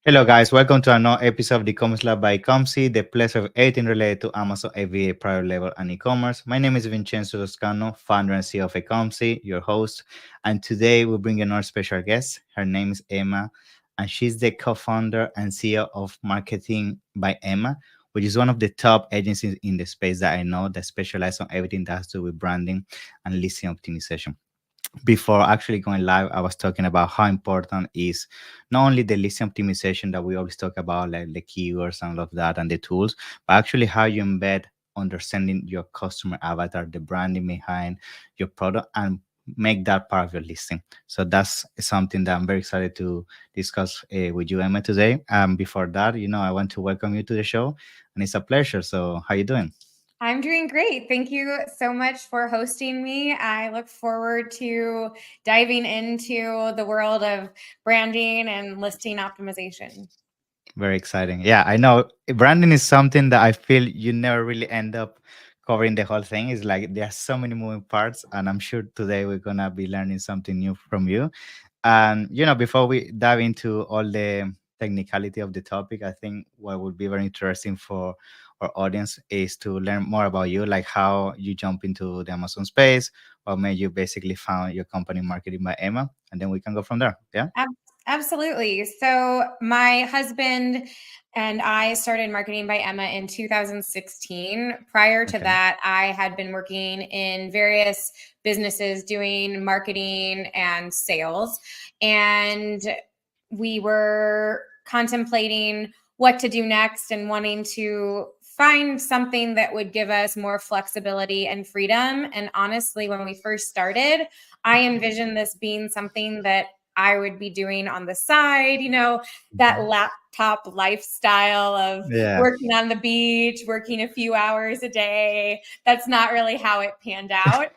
Hello, guys. Welcome to another episode of the e-commerce lab by Ecomcy, the pleasure of everything related to Amazon FBA private label and e-commerce. My name is Vincenzo Toscano, founder and CEO of Ecomcy, your host. And today we bring another special guest. Her name is Emma, and she's the co-founder and CEO of Marketing by Emma, which is one of the top agencies in the space that I know that specialize on everything that has to do with branding and listing optimization. Before actually going live, I was talking about how important is not only the listing optimization that we always talk about, like the keywords and all of that and the tools, but actually how you embed understanding your customer avatar, the branding behind your product, and make that part of your listing. So that's something that I'm very excited to discuss with you, Emma, today. Before that, I want to welcome you to the show, and it's a pleasure. So how you doing? I'm doing great. Thank you so much for hosting me. I look forward to diving into the world of branding and listing optimization. Very exciting. Yeah, I know branding is something that I feel you never really end up covering the whole thing. It's like there are so many moving parts, and I'm sure today we're gonna be learning something new from you. And before we dive into all the technicality of the topic, I think what would be very interesting for our audience is to learn more about you, like how you jump into the Amazon space, what made you basically found your company Marketing by Emma, and then we can go from there. Yeah. Ab- Absolutely. So, my husband and I started Marketing by Emma in 2016. Prior to Okay. that, I had been working in various businesses doing marketing and sales. And we were contemplating what to do next and wanting to find something that would give us more flexibility and freedom. And honestly, when we first started, I envisioned this being something that I would be doing on the side, that Mhm. laptop lifestyle of Yeah. working on the beach, working a few hours a day. That's not really how it panned out.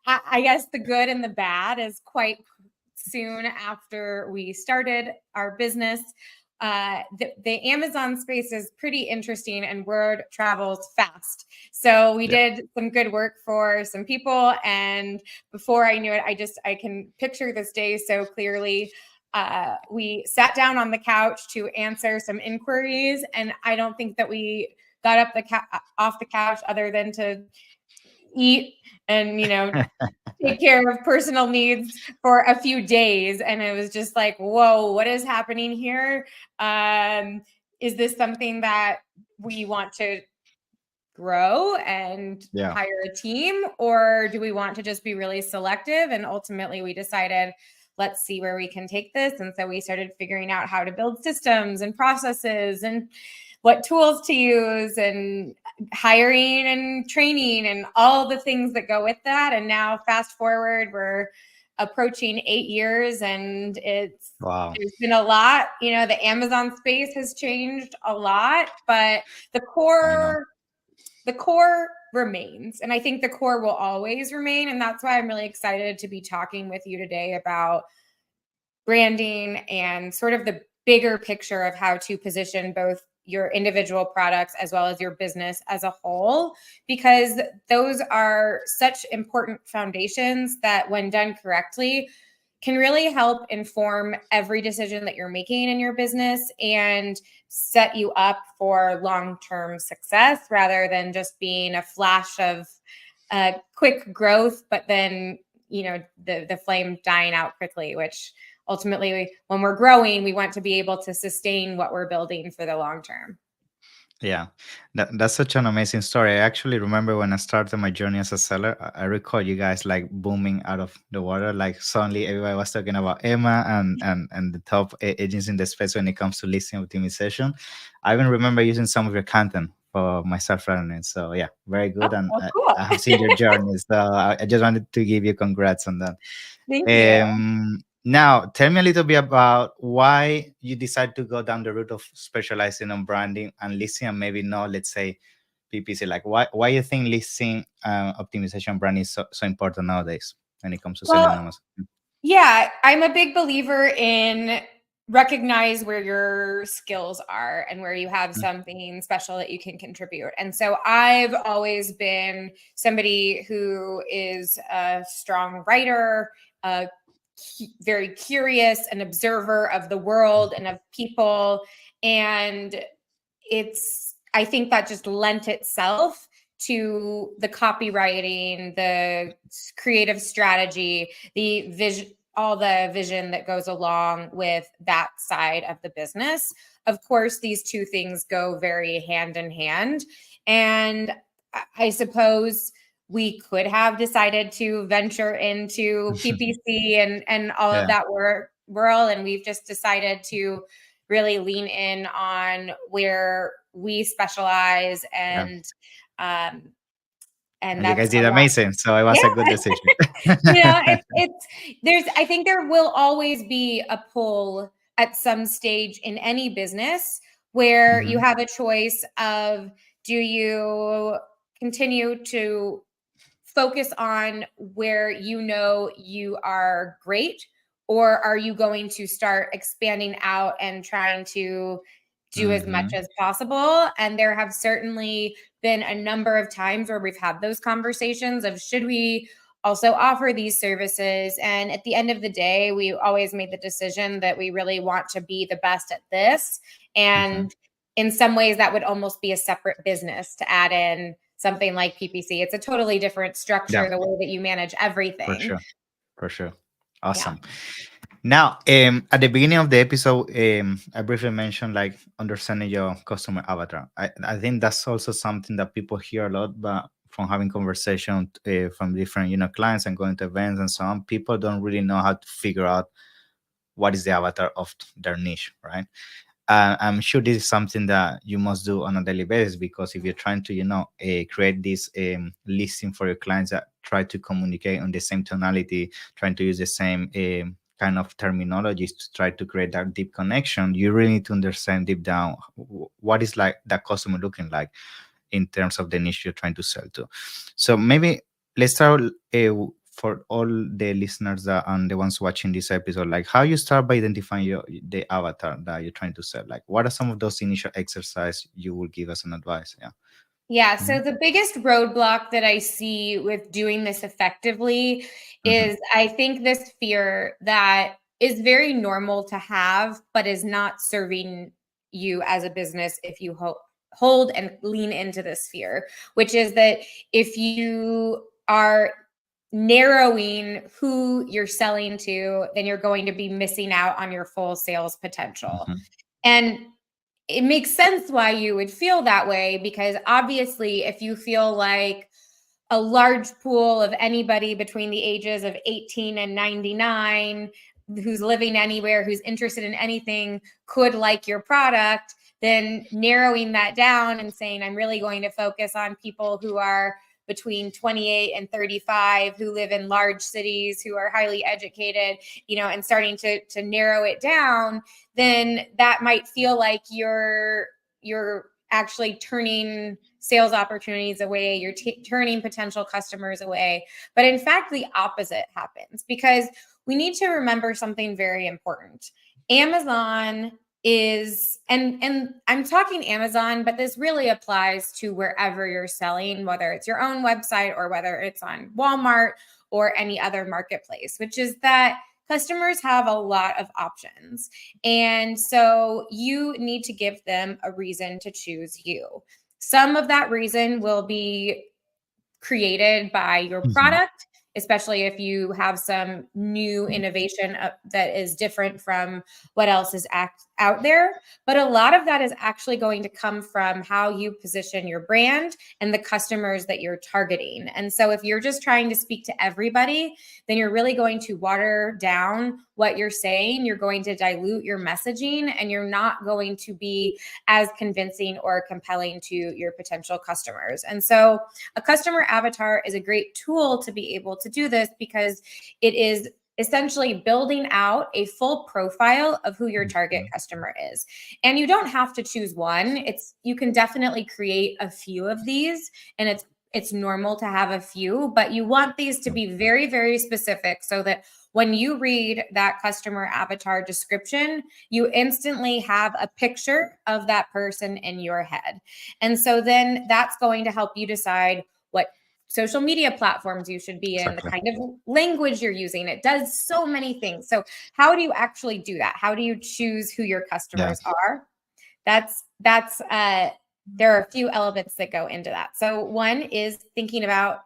I guess the good and the bad is quite soon after we started our business. The Amazon space is pretty interesting and word travels fast. So we Yeah. did some good work for some people. And before I knew it, I can picture this day so clearly. We sat down on the couch to answer some inquiries. And I don't think that we got up off the couch other than to eat and take care of personal needs for a few days, and it was just like, whoa, what is happening here? Is this something that we want to grow and Yeah. hire a team, or do we want to just be really selective? And ultimately we decided, let's see where we can take this. And so we started figuring out how to build systems and processes and what tools to use and hiring and training and all the things that go with that. And now fast forward, we're approaching 8 years, and Wow. there's been a lot. The Amazon space has changed a lot, but the I know. core the core remains. And I think the core will always remain. And that's why I'm really excited to be talking with you today about branding and sort of the bigger picture of how to position both your individual products as well as your business as a whole, because those are such important foundations that when done correctly can really help inform every decision that you're making in your business and set you up for long-term success rather than just being a flash of quick growth, but then the flame dying out quickly, which ultimately, when we're growing, we want to be able to sustain what we're building for the long term. Yeah, that's such an amazing story. I actually remember when I started my journey as a seller, I recall you guys like booming out of the water. Like suddenly everybody was talking about Emma and the top agents in the space when it comes to listing optimization. I even remember using some of your content for my self learning. So yeah, very Oh, good. And well, I cool. have seen your journey. So I just wanted to give you congrats on that. Thank you. Now, tell me a little bit about why you decided to go down the route of specializing on branding and listing, and maybe not, let's say, PPC. Like, why you think listing optimization brand is so important nowadays when it comes to selling Well, Amazon? yeah, I'm a big believer in recognize where your skills are and where you have Mm. something special that you can contribute. And so I've always been somebody who is a strong writer, a very curious, an observer of the world and of people. And I think that just lent itself to the copywriting, the creative strategy, the vision, all the vision that goes along with that side of the business. Of course, these two things go very hand in hand. And I suppose we could have decided to venture into PPC and all of that world, and we've just decided to really lean in on where we specialize, and and you that's guys did a lot. amazing, so it was a good decision. I think there will always be a pull at some stage in any business where you have a choice of, do you continue to focus on where you are great, or are you going to start expanding out and trying to do as much as possible? And there have certainly been a number of times where we've had those conversations of, should we also offer these services? And at the end of the day, we always made the decision that we really want to be the best at this. And in some ways, that would almost be a separate business to add in something like PPC. It's a totally different structure, the way that you manage everything. For sure. Awesome. Now, at the beginning of the episode, I briefly mentioned like understanding your customer avatar. I think that's also something that people hear a lot, but from having conversation from different clients and going to events and so on, people don't really know how to figure out what is the avatar of their niche, right? I'm sure this is something that you must do on a daily basis, because if you're trying to create this listing for your clients that try to communicate on the same tonality, trying to use the same kind of terminologies to try to create that deep connection, you really need to understand deep down what is like that customer looking like in terms of the niche you're trying to sell to. So maybe let's start for all the listeners that and the ones watching this episode, like how you start by identifying the avatar that you're trying to sell. Like, what are some of those initial exercise you will give us an advice? Yeah. So the biggest roadblock that I see with doing this effectively is, I think, this fear that is very normal to have, but is not serving you as a business if you hold and lean into this fear, which is that if you are narrowing who you're selling to, then you're going to be missing out on your full sales potential. And it makes sense why you would feel that way, because obviously if you feel like a large pool of anybody between the ages of 18 and 99 who's living anywhere, who's interested in anything, could like your product, then narrowing that down and saying, I'm really going to focus on people who are between 28 and 35, who live in large cities, who are highly educated, and starting to narrow it down, then that might feel like you're actually turning sales opportunities away, you're turning potential customers away. But in fact, the opposite happens, because we need to remember something very important. Amazon is, and I'm talking Amazon, but this really applies to wherever you're selling, whether it's your own website or whether it's on Walmart or any other marketplace, which is that customers have a lot of options. And so you need to give them a reason to choose you. Some of that reason will be created by your product, especially if you have some new innovation that is different from what else is out there. But a lot of that is actually going to come from how you position your brand and the customers that you're targeting. And so if you're just trying to speak to everybody, then you're really going to water down what you're saying. You're going to dilute your messaging, and you're not going to be as convincing or compelling to your potential customers. And so a customer avatar is a great tool to be able to do this, because it is essentially building out a full profile of who your target customer is. And you don't have to choose one. You can definitely create a few of these, and it's normal to have a few, but you want these to be very, very specific, so that when you read that customer avatar description, you instantly have a picture of that person in your head. And so then that's going to help you decide what social media platforms you should be in, the Exactly. kind of language you're using. It does so many things. So how do you actually do that? How do you choose who your Yeah. customers are? There are a few elements that go into that. So one is thinking about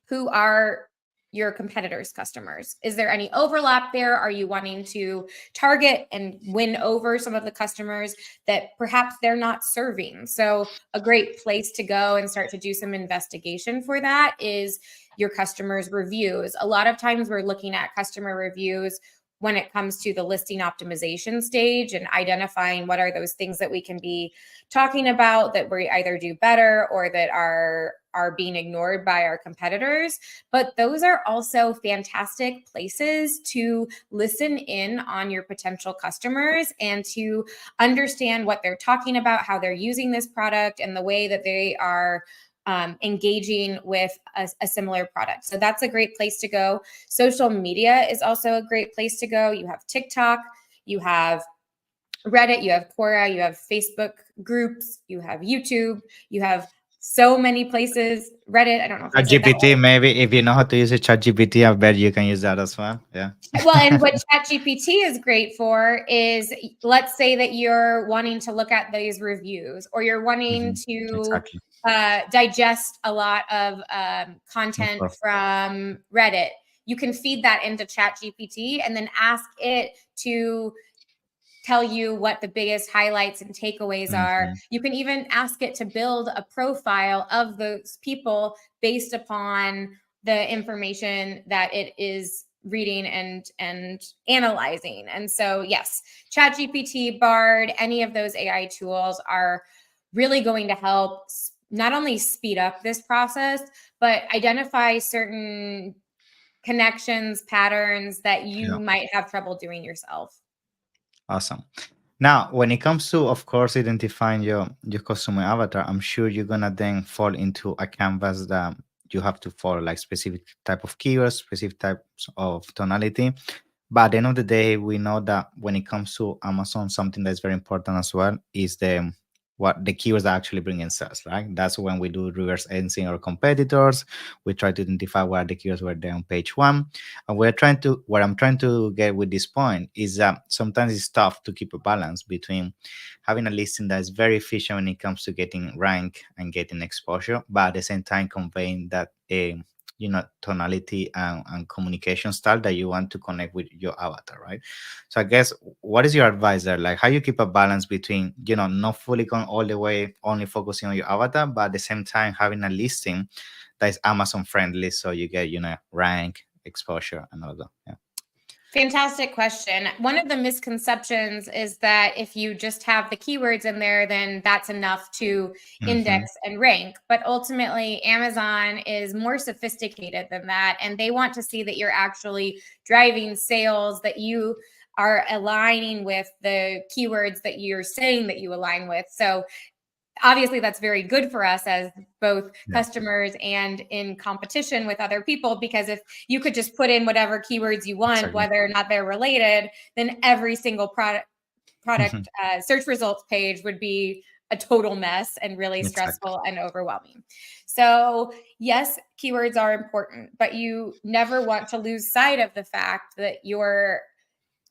who are your competitors' customers. Is there any overlap there? Are you wanting to target and win over some of the customers that perhaps they're not serving? So a great place to go and start to do some investigation for that is your customers' reviews. A lot of times we're looking at customer reviews when it comes to the listing optimization stage and identifying what are those things that we can be talking about that we either do better or that are being ignored by our competitors. But those are also fantastic places to listen in on your potential customers and to understand what they're talking about, how they're using this product, and the way that they are engaging with a similar product. So that's a great place to go. Social media is also a great place to go. You have TikTok, you have Reddit, you have Quora, you have Facebook groups, you have YouTube, you have so many places. Reddit, I don't know if I said that ChatGPT, right. maybe if you know how to use it, ChatGPT, I bet you can use that as well. Yeah. Well, and what ChatGPT is great for is, let's say that you're wanting to look at these reviews, or you're wanting to Exactly. digest a lot of content Info. from Reddit. You can feed that into ChatGPT and then ask it to tell you what the biggest highlights and takeaways are. You can even ask it to build a profile of those people based upon the information that it is reading and analyzing. And so, yes, ChatGPT, Bard, any of those AI tools are really going to help not only speed up this process, but identify certain connections, patterns that you Yeah. might have trouble doing yourself. Awesome. Now, when it comes to, of course, identifying your customer avatar, I'm sure you're gonna then fall into a canvas that you have to follow, like specific type of keywords, specific types of tonality. But at the end of the day, we know that when it comes to Amazon, something that's very important as well is the what the keywords that actually bring in sales, right? That's when we do reverse engineering our competitors. We try to identify what are the keywords were there on page one. And what I'm trying to get with this point is that sometimes it's tough to keep a balance between having a listing that is very efficient when it comes to getting rank and getting exposure, but at the same time conveying that tonality and communication style that you want to connect with your avatar, right? So I guess, what is your advice there, like how you keep a balance between not fully going all the way only focusing on your avatar, but at the same time having a listing that is Amazon friendly, so you get rank, exposure, and all that. Yeah. Fantastic question. One of the misconceptions is that if you just have the keywords in there, then that's enough to Hmm. index and rank. But ultimately, Amazon is more sophisticated than that. And they want to see that you're actually driving sales, that you are aligning with the keywords that you're saying that you align with. So obviously that's very good for us as both Yeah. customers and in competition with other people, because if you could just put in whatever keywords you want, Exactly. whether or not they're related, then every single product search results page would be a total mess and really Exactly. stressful and overwhelming. So yes, keywords are important, but you never want to lose sight of the fact that you're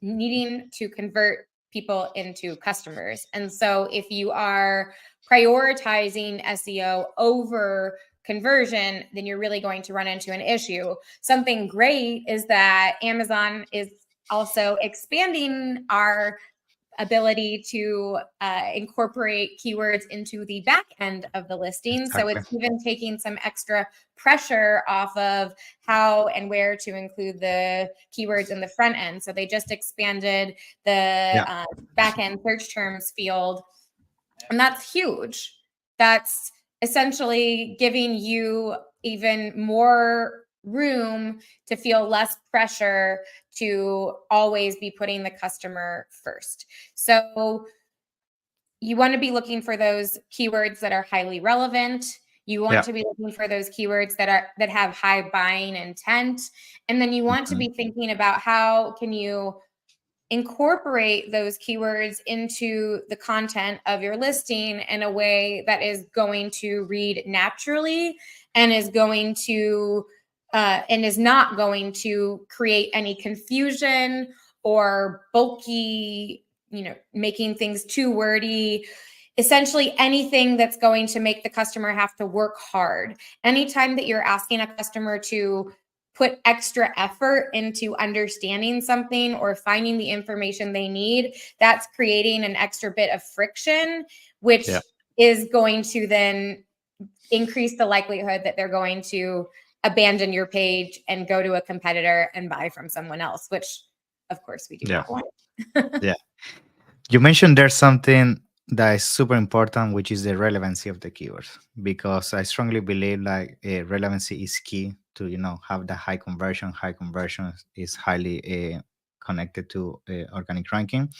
needing to convert people into customers. And so if you are prioritizing SEO over conversion, then you're really going to run into an issue. Something great is that Amazon is also expanding our ability to incorporate keywords into the back end of the listing. So Exactly. it's even taking some extra pressure off of how and where to include the keywords in the front end. So they just expanded the Yeah. back end search terms field, and that's huge. That's essentially giving you even more room to feel less pressure to always be putting the customer first. So you want to be looking for those keywords that are highly relevant. You want Yeah. to be looking for those keywords that have high buying intent. And then you want to Hmm. be thinking about how can you incorporate those keywords into the content of your listing in a way that is going to read naturally and is going to and is not going to create any confusion or bulky, making things too wordy. Essentially anything that's going to make the customer have to work hard. Anytime that you're asking a customer to put extra effort into understanding something or finding the information they need, that's creating an extra bit of friction, which is going to then increase the likelihood that they're going to abandon your page and go to a competitor and buy from someone else, which of course we do not want. Yeah. You mentioned there's something that is super important, which is the relevancy of the keywords, because I strongly believe like relevancy is key to have the high conversion. High conversion is highly connected to organic ranking.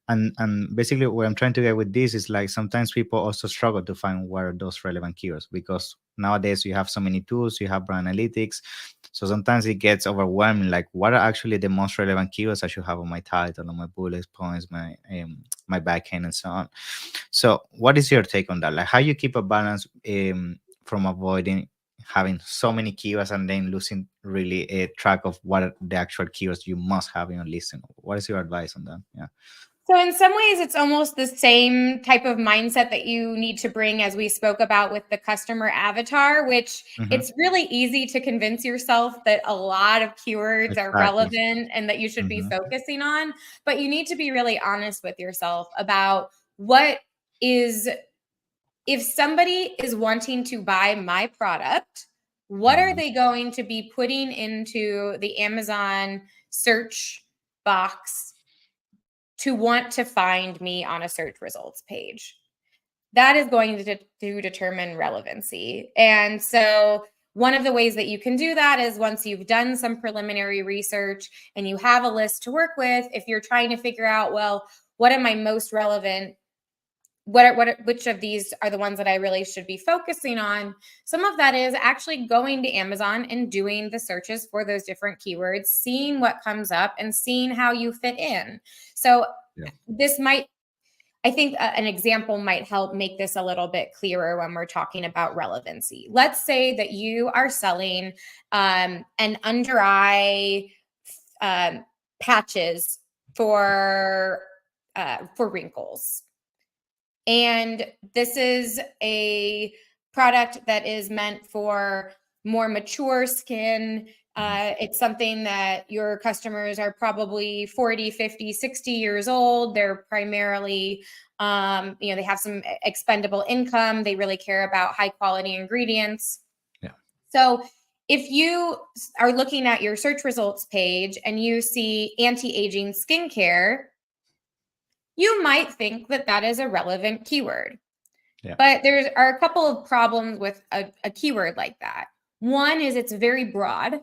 And basically what I'm trying to get with this is like sometimes people also struggle to find what are those relevant keywords, because nowadays you have so many tools, you have brand analytics, so sometimes it gets overwhelming, like what are actually the most relevant keywords I should have on my title, on my bullet points, my backend, and so on. So what is your take on that? Like how you keep a balance from avoiding having so many keywords and then losing really a track of what are the actual keywords you must have in your listing? What is your advice on that? Yeah. So in some ways, it's almost the same type of mindset that you need to bring as we spoke about with the customer avatar, which it's really easy to convince yourself that a lot of keywords are relevant and that you should be focusing on. But you need to be really honest with yourself about what is, if somebody is wanting to buy my product, what are they going to be putting into the Amazon search box to want to find me on a search results page? That is going to determine relevancy. And so one of the ways that you can do that is once you've done some preliminary research and you have a list to work with, if you're trying to figure out, well, what am I most relevant? Which of these are the ones that I really should be focusing on? Some of that is actually going to Amazon and doing the searches for those different keywords, seeing what comes up and seeing how you fit in. So this might, I think an example might help make this a little bit clearer when we're talking about relevancy. Let's say that you are selling an under eye patches for wrinkles. And this is a product that is meant for more mature skin. It's something that your customers are probably 40, 50, 60 years old. They're primarily, they have some expendable income. They really care about high quality ingredients. Yeah. So if you are looking at your search results page and you see anti-aging skincare, you might think that that is a relevant keyword. But there are a couple of problems with a keyword like that. One is it's very broad.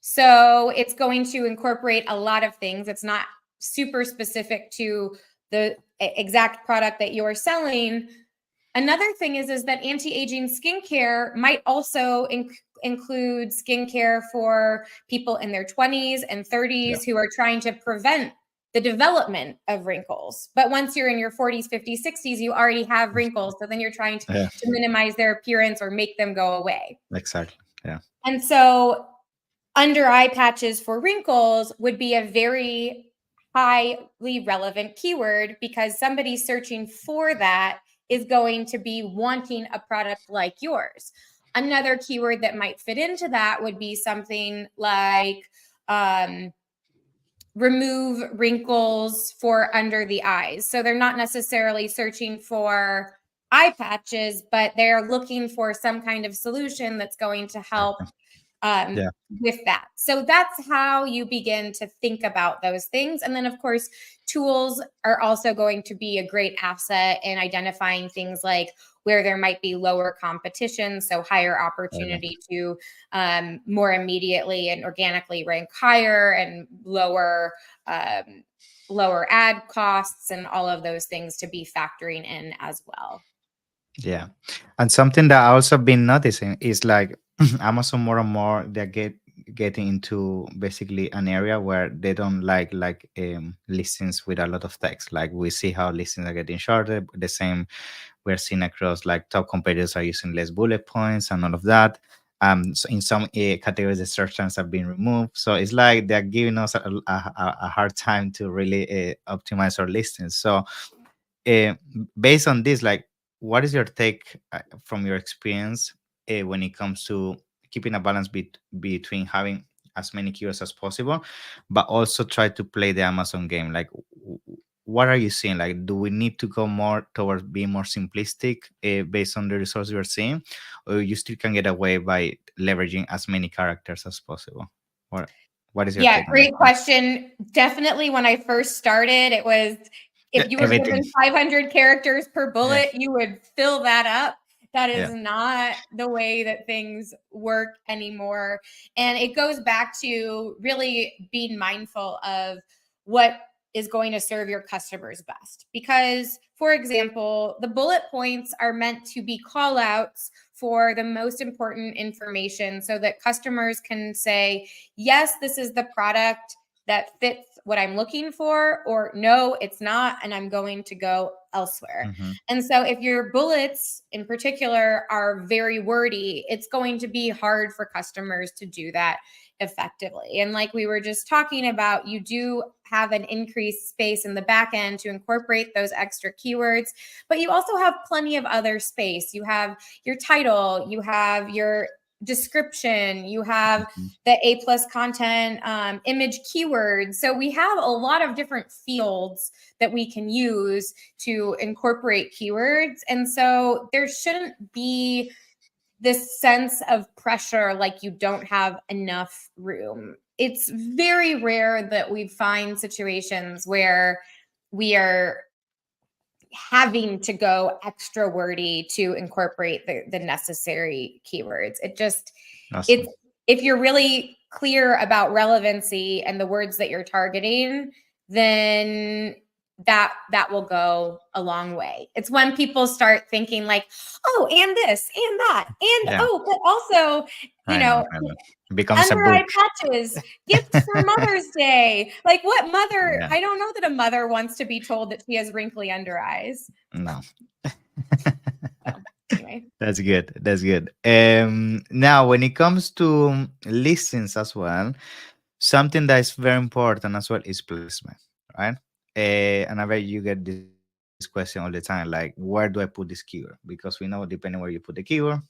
So it's going to incorporate a lot of things. It's not super specific to the exact product that you're selling. Another thing is that anti-aging skincare might also include skincare for people in their 20s and 30s who are trying to prevent the development of wrinkles. But once you're in your 40s, 50s, 60s, you already have wrinkles. So then you're trying to minimize their appearance or make them go away. Exactly. Yeah. And so under eye patches for wrinkles would be a very highly relevant keyword because somebody searching for that is going to be wanting a product like yours. Another keyword that might fit into that would be something like remove wrinkles for under the eyes. So they're not necessarily searching for eye patches, but they're looking for some kind of solution that's going to help with that. So that's how you begin to think about those things. And then, of course, tools are also going to be a great asset in identifying things like where there might be lower competition, so higher opportunity to more immediately and organically rank higher, and lower ad costs, and all of those things to be factoring in as well. Yeah. And something that I also been noticing is like Amazon more and more, they're getting into basically an area where they don't like listings with a lot of text. Like we see how listings are getting shorter. The same we're seeing across like top competitors are using less bullet points and all of that. So in some categories, the search terms have been removed. So it's like they're giving us a hard time to really optimize our listings. So uh, based on this, like, what is your take from your experience when it comes to keeping a balance between having as many keywords as possible, but also try to play the Amazon game? Like, what are you seeing? Like, do we need to go more towards being more simplistic based on the results you're seeing, or you still can get away by leveraging as many characters as possible? What What is your Yeah, take on that? great question. Definitely when I first started, it was if you were Everything. given 500 characters per Yeah. bullet, you would fill that up. That is Yeah. not the way that things work anymore. And it goes back to really being mindful of what is going to serve your customers best. Because, for example, the bullet points are meant to be call outs for the most important information so that customers can say, yes, this is the product that fits what I'm looking for, or no, it's not, and I'm going to go elsewhere. Mm-hmm. And so, if your bullets in particular are very wordy, it's going to be hard for customers to do that effectively. And like we were just talking about, you do have an increased space in the back end to incorporate those extra keywords, but you also have plenty of other space. You have your title, you have your description, you have Mm-hmm. the A plus content, image keywords. So we have a lot of different fields that we can use to incorporate keywords. And so there shouldn't be this sense of pressure like you don't have enough room. It's very rare that we find situations where we are having to go extra wordy to incorporate the necessary keywords. It's Awesome. if you're really clear about relevancy and the words that you're targeting, then that will go a long way. It's when people start thinking like, oh, and this and that, and Yeah, oh, but also, you I know. know, I know. It becomes a under book. eye patches, gifts for Mother's Day. Like, what mother? Yeah. I don't know that a mother wants to be told that she has wrinkly under eyes. No. So, anyway. That's good. That's good. Now, when it comes to listings as well, something that is very important as well is placement, right? And I bet you get this question all the time, like, where do I put this keyword? Because we know depending where you put the keyword,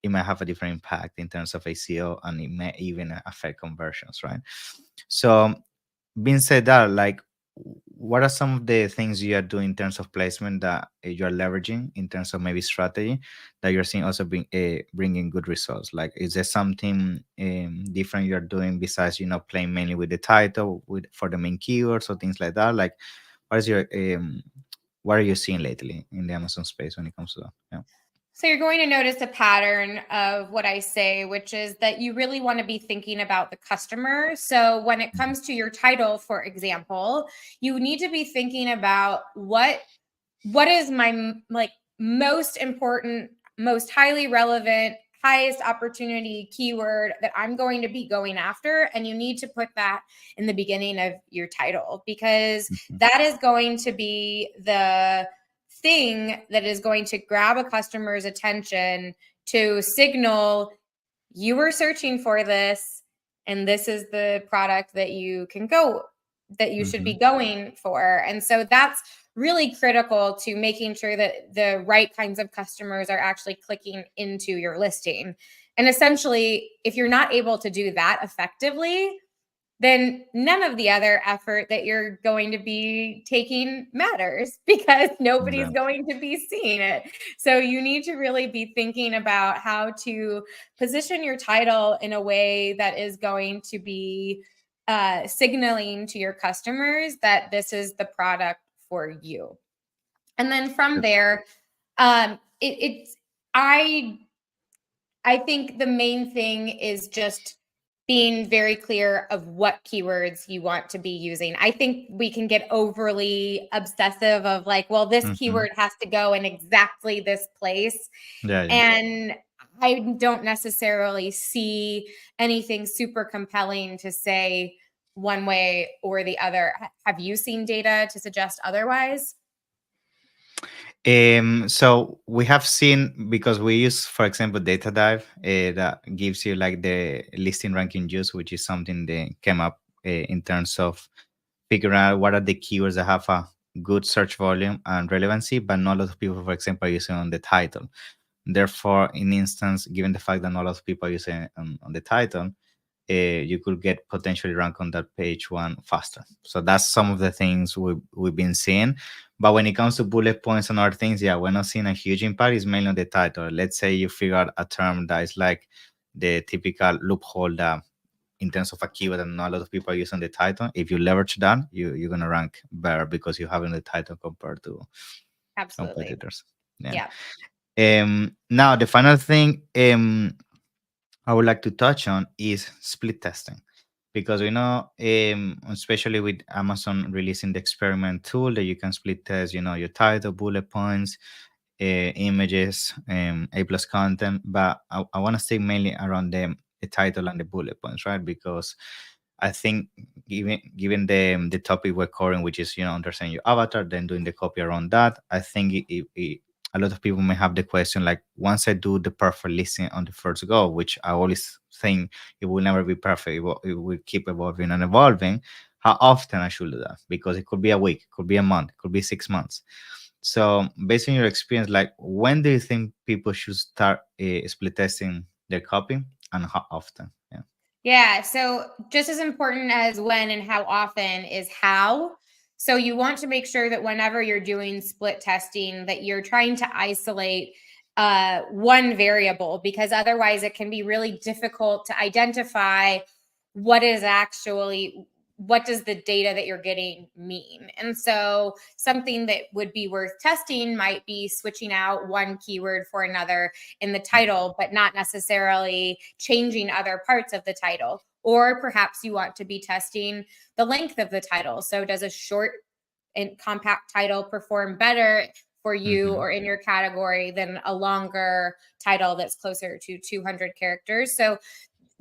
it might have a different impact in terms of ACO, and it may even affect conversions, right? So being said that, like, what are some of the things you are doing in terms of placement that you are leveraging in terms of maybe strategy that you're seeing also bringing good results? Like, is there something different you're doing besides playing mainly with the title with for the main keywords or things like that? Like, what is your what are you seeing lately in the Amazon space when it comes to that? Yeah. So you're going to notice a pattern of what I say, which is that you really want to be thinking about the customer. So when it comes to your title, for example, you need to be thinking about what is my like most important, most highly relevant, highest opportunity keyword that I'm going to be going after, and you need to put that in the beginning of your title, because Mhm. that is going to be the thing that is going to grab a customer's attention to signal you were searching for this, and this is the product that you should be Mhm. going for. And so that's really critical to making sure that the right kinds of customers are actually clicking into your listing. And essentially, if you're not able to do that effectively, then none of the other effort that you're going to be taking matters, because nobody's Yeah. going to be seeing it. So you need to really be thinking about how to position your title in a way that is going to be signaling to your customers that this is the product for you. And then from there, it's I think the main thing is just being very clear of what keywords you want to be using. I think we can get overly obsessive of like, well, this Mhm. keyword has to go in exactly this place. Yeah. Yeah. And I don't necessarily see anything super compelling to say one way or the other. Have you seen data to suggest otherwise? So we have seen, because we use, for example, data dive, that gives you like the listing ranking juice, which is something that came up in terms of figuring out what are the keywords that have a good search volume and relevancy, but not a lot of people, for example, are using on the title. Therefore, in instance, given the fact that not a lot of people are using it on the title, you could get potentially rank on that page one faster. So that's some of the things we've been seeing. But when it comes to bullet points and other things, yeah, we're not seeing a huge impact. It's mainly on the title. Let's say you figure out a term that is like the typical loophole that in terms of a keyword and not a lot of people are using the title. If you leverage that, you're gonna rank better because you have in the title compared to Absolutely. competitors. Yeah. Yeah. Now the final thing I would like to touch on is split testing, because we know, especially with Amazon releasing the experiment tool, that you can split test, your title, bullet points, images, A plus content. But I want to stay mainly around the title and the bullet points, right? Because I think given the topic we're covering, which is understanding your avatar, then doing the copy around that, I think a lot of people may have the question like, once I do the perfect listing on the first go, which I always think it will never be perfect, it will keep evolving and evolving. How often I should do that? Because it could be a week, it could be a month, it could be 6 months. So, based on your experience, like, when do you think people should start split testing their copy, and how often? Yeah. Yeah. So, just as important as when and how often is how. So, you want to make sure that whenever you're doing split testing, that you're trying to isolate one variable, because otherwise it can be really difficult to identify what is actually, what does the data that you're getting mean. And so something that would be worth testing might be switching out one keyword for another in the title, but not necessarily changing other parts of the title. Or perhaps you want to be testing the length of the title. So does a short and compact title perform better for you Mm-hmm. or in your category than a longer title that's closer to 200 characters? So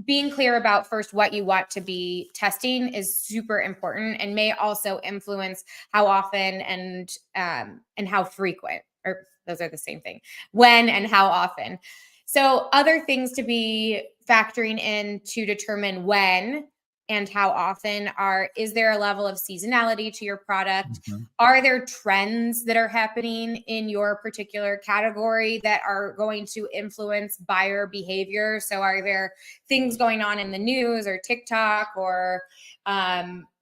being clear about first what you want to be testing is super important, and may also influence how often and how frequent, or those are the same thing, when and how often. So other things to be factoring in to determine when and how often are, is there a level of seasonality to your product? Mm-hmm. Are there trends that are happening in your particular category that are going to influence buyer behavior? So are there things going on in the news or TikTok or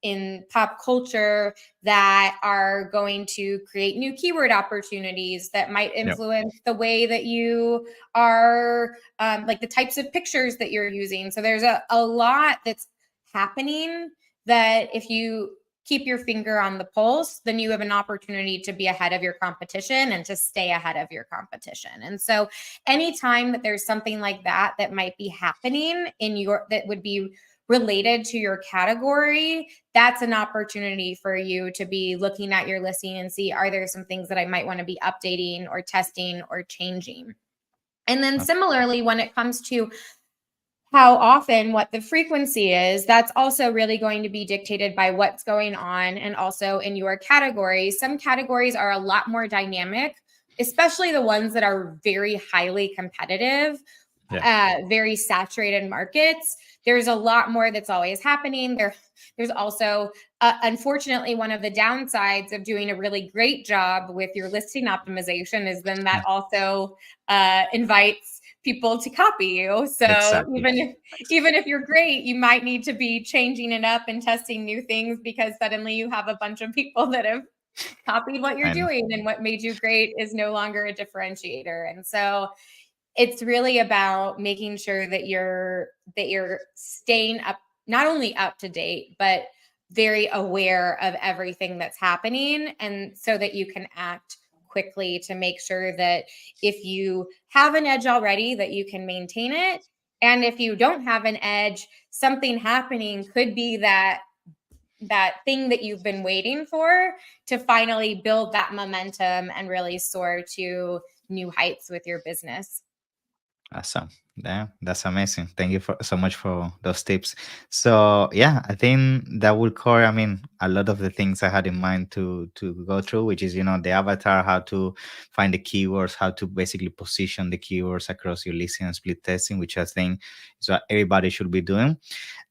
in pop culture that are going to create new keyword opportunities that might Yep. influence the way that you are, like the types of pictures that you're using? So there's a lot that's happening that if you keep your finger on the pulse, then you have an opportunity to be ahead of your competition and to stay ahead of your competition. And so anytime that there's something like that that might be happening in your, that would be related to your category, that's an opportunity for you to be looking at your listing and see, are there some things that I might want to be updating or testing or changing? And then similarly, when it comes to how often, what the frequency is, that's also really going to be dictated by what's going on and also in your category. Some categories are a lot more dynamic, especially the ones that are very highly competitive, Yeah. very saturated markets. There's a lot more that's always happening. There's also, unfortunately, one of the downsides of doing a really great job with your listing optimization is then that also invites people to copy you. So Exactly. even if you're great, you might need to be changing it up and testing new things, because suddenly you have a bunch of people that have copied what you're And doing, and what made you great is no longer a differentiator. And so it's really about making sure that you're staying up, not only up to date, but very aware of everything that's happening, and so that you can act quickly to make sure that if you have an edge already, that you can maintain it. And if you don't have an edge, something happening could be that thing that you've been waiting for to finally build that momentum and really soar to new heights with your business. Awesome. Yeah, that's amazing. Thank you for so much for those tips. So yeah, I think that will cover, I mean, a lot of the things I had in mind to go through, which is, the avatar, how to find the keywords, how to basically position the keywords across your listing and split testing, which I think is what everybody should be doing.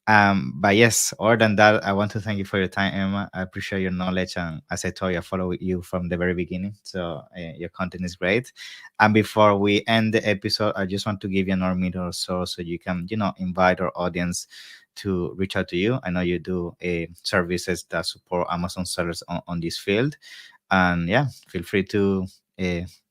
But yes, other than that, I want to thank you for your time, Emma. I appreciate your knowledge, and as I told you, I follow you from the very beginning, so your content is great. And before we end the episode, I just want to give you an minute or so you can, invite our audience to reach out to you. I know you do services that support Amazon sellers on this field, and yeah, feel free to.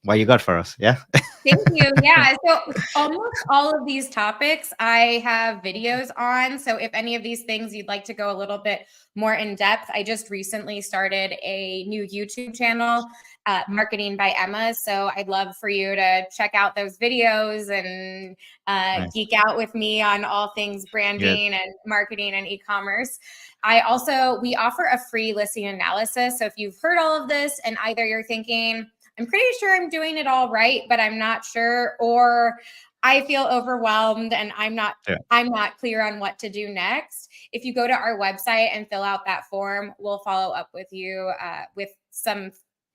What you got for us? Yeah. Thank you. Yeah. So almost all of these topics I have videos on. So if any of these things you'd like to go a little bit more in depth, I just recently started a new YouTube channel, Marketing by Emma. So I'd love for you to check out those videos and Nice. geek out with me on all things Good. branding and marketing and e-commerce. We offer a free listing analysis. So if you've heard all of this and either you're thinking, I'm pretty sure I'm doing it all right, but I'm not sure, or I feel overwhelmed and Yeah. I'm not clear on what to do next. If you go to our website and fill out that form, we'll follow up with you with some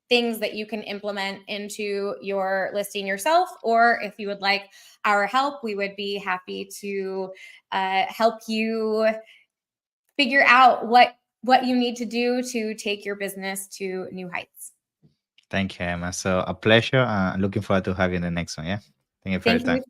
things that you can implement into your listing yourself. Or if you would like our help, we would be happy to help you figure out what you need to do to take your business to new heights. Thank you, Emma. So a pleasure. Looking forward to having the next one. Yeah. Thank you for your Thank time. you so